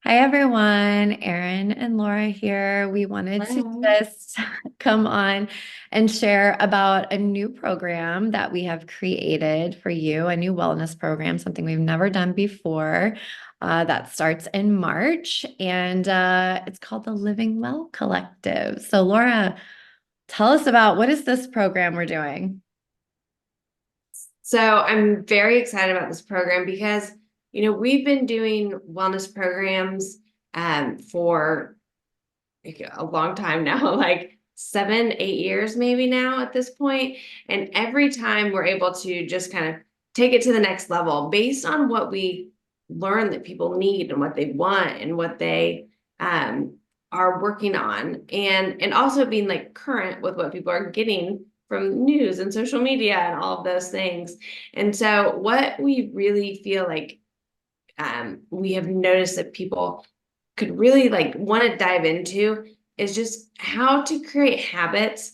Hi everyone, Erin and Laura here. We wanted to Hello. just come on and share about a new program that we have created for you, a new wellness program, something we've never done before, that starts in March, and it's called the Living Well Collective. So Laura, tell us about what is this program we're doing? So I'm very excited about this program because, we've been doing wellness programs for like a long time now, like 7, 8 years maybe now at this point. And every time we're able to just kind of take it to the next level based on what we learn that people need and what they want and what they um, are working on, and also being like current with what people are getting from news and social media and all of those things. And so what we really feel like we have noticed that people could really like want to dive into is just how to create habits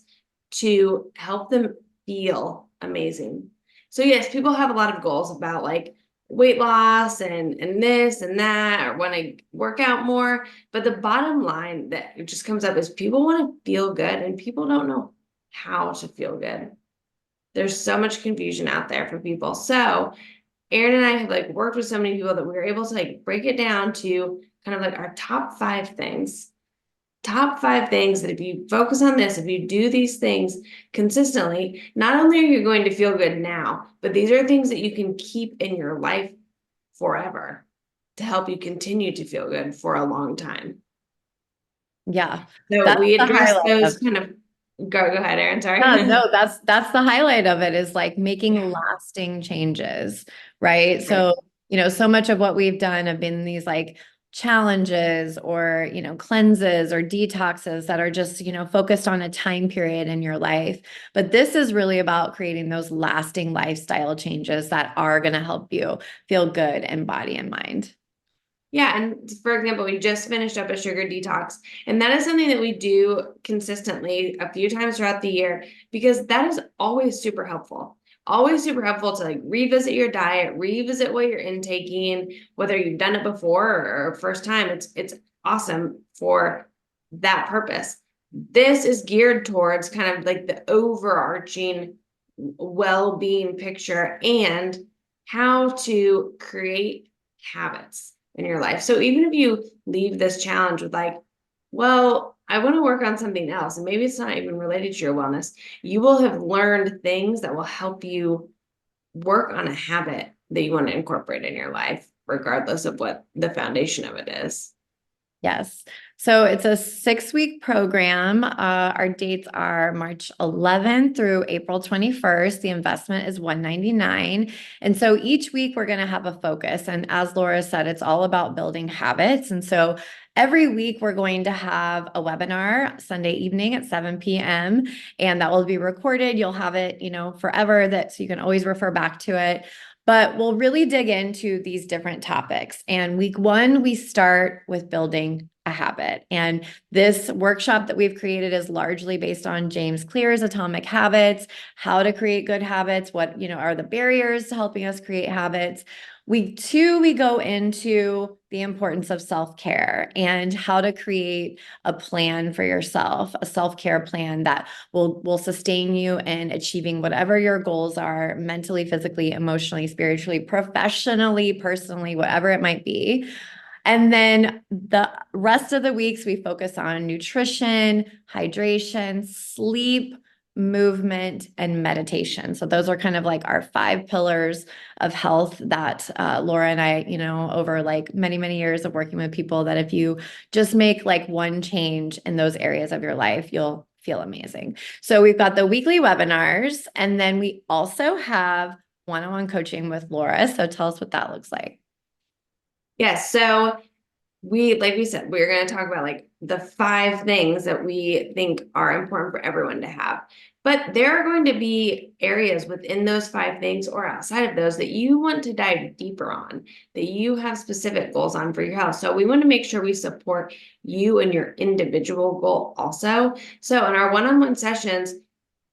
to help them feel amazing. So yes, people have a lot of goals about like weight loss and this and that, or want to work out more, but the bottom line that it just comes up is people want to feel good and people don't know how to feel good. There's so much confusion out there for people. So Aaron and I have like worked with so many people that we were able to like break it down to kind of like our top 5 things that if you focus on this, if you do these things consistently, not only are you going to feel good now, but these are things that you can keep in your life forever to help you continue to feel good for a long time. Yeah, So that's we the address highlight those of kind of go ahead, Aaron. Yeah, Sorry. no, that's the highlight of it is like making Yeah. lasting changes, right? Right. So, so much of what we've done have been these like challenges or, cleanses or detoxes that are just, focused on a time period in your life. But this is really about creating those lasting lifestyle changes that are going to help you feel good in body and mind. Yeah, and for example, we just finished up a sugar detox, and that is something that we do consistently a few times throughout the year because that is always super helpful. Always super helpful to like revisit your diet, revisit what you're intaking, whether you've done it before or first time. It's awesome for that purpose. This is geared towards kind of like the overarching well-being picture and how to create habits in your life. So even if you leave this challenge with like, well, I want to work on something else, and maybe it's not even related to your wellness, you will have learned things that will help you work on a habit that you want to incorporate in your life, regardless of what the foundation of it is. Yes. So it's a 6-week program. Our dates are March 11th through April 21st. The investment is $199. And so each week we're going to have a focus. And as Laura said, it's all about building habits. And so every week we're going to have a webinar Sunday evening at 7 p.m. And that will be recorded. You'll have it, forever that so you can always refer back to it. But we'll really dig into these different topics. And week one, we start with building a habit. And this workshop that we've created is largely based on James Clear's Atomic Habits, how to create good habits, what, are the barriers to helping us create habits. Week two, we go into the importance of self-care and how to create a plan for yourself, a self-care plan that will sustain you in achieving whatever your goals are mentally, physically, emotionally, spiritually, professionally, personally, whatever it might be. And then the rest of the weeks, we focus on nutrition, hydration, sleep, movement, and meditation. So those are kind of like our 5 pillars of health that Laura and I, over like many, many years of working with people, that if you just make like one change in those areas of your life, you'll feel amazing. So we've got the weekly webinars, and then we also have one-on-one coaching with Laura. So tell us what that looks like. Yes. So like we said, we're going to talk about like the 5 things that we think are important for everyone to have. But there are going to be areas within those 5 things or outside of those that you want to dive deeper on, that you have specific goals on for your health. So we want to make sure we support you and your individual goal also. So in our one-on-one sessions,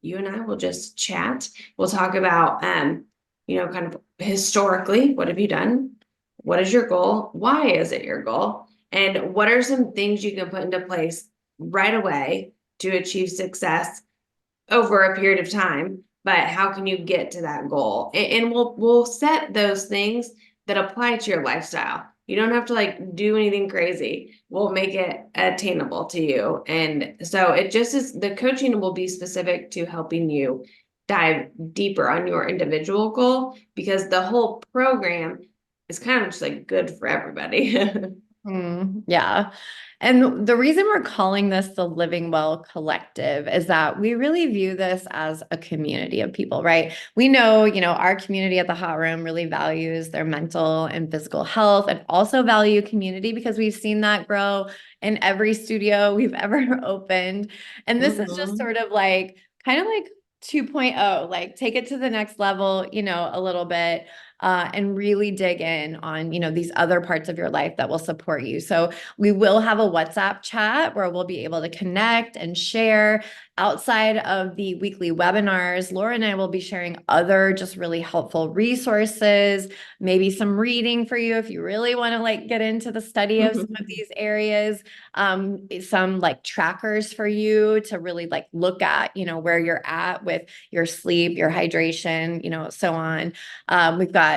you and I will just chat. We'll talk about kind of historically, what have you done? What is your goal? Why is it your goal? And what are some things you can put into place right away to achieve success over a period of time, but how can you get to that goal? And we'll set those things that apply to your lifestyle. You don't have to like do anything crazy. We'll make it attainable to you. And so it just is, the coaching will be specific to helping you dive deeper on your individual goal, because the whole program is kind of just like good for everybody. Yeah. And the reason we're calling this the Living Well Collective is that we really view this as a community of people, right? We know, our community at the Hot Room really values their mental and physical health and also value community because we've seen that grow in every studio we've ever opened. And this is just Mhm. sort of like, kind of like 2.0, like take it to the next level, a little bit. And really dig in on, these other parts of your life that will support you. So we will have a WhatsApp chat where we'll be able to connect and share. Outside of the weekly webinars, Laura and I will be sharing other just really helpful resources, maybe some reading for you if you really want to like get into the study of some of these areas, some like trackers for you to really like look at, where you're at with your sleep, your hydration, so on. We've got,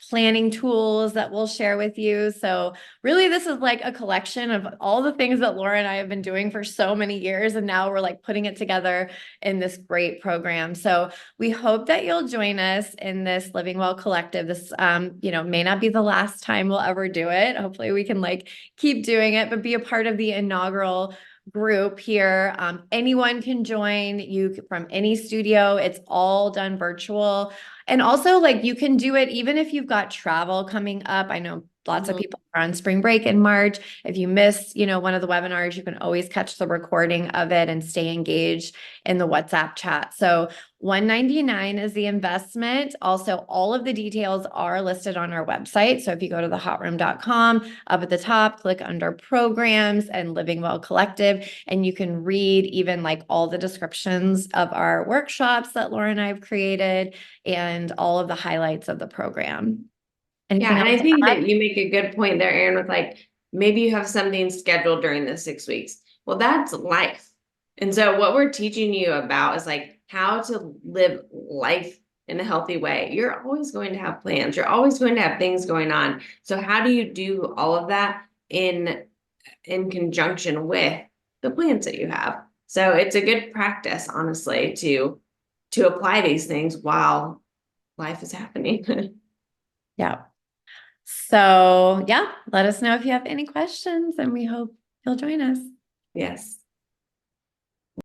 planning tools that we'll share with you. So really, this is like a collection of all the things that Laura and I have been doing for so many years. And now we're like putting it together in this great program. So we hope that you'll join us in this Living Well Collective. This, may not be the last time we'll ever do it. Hopefully we can like keep doing it, but be a part of the inaugural group here. Anyone can join you from any studio. It's all done virtual. And also, like, you can do it even if you've got travel coming up. I know lots of people are on spring break in March. If you miss, one of the webinars, you can always catch the recording of it and stay engaged in the WhatsApp chat. So $199 is the investment. Also, all of the details are listed on our website. So if you go to thehotroom.com, up at the top, click under programs and Living Well Collective, and you can read even like all the descriptions of our workshops that Laura and I have created and all of the highlights of the program. Anything Yeah, and else I to think add? that you make a good point there, Aaron, with like maybe you have something scheduled during the 6 weeks. Well, that's life. And so what we're teaching you about is like how to live life in a healthy way. You're always going to have plans. You're always going to have things going on. So how do you do all of that in conjunction with the plans that you have? So it's a good practice, honestly, to apply these things while life is happening. Yeah. So, yeah, let us know if you have any questions, and we hope you'll join us. Yes.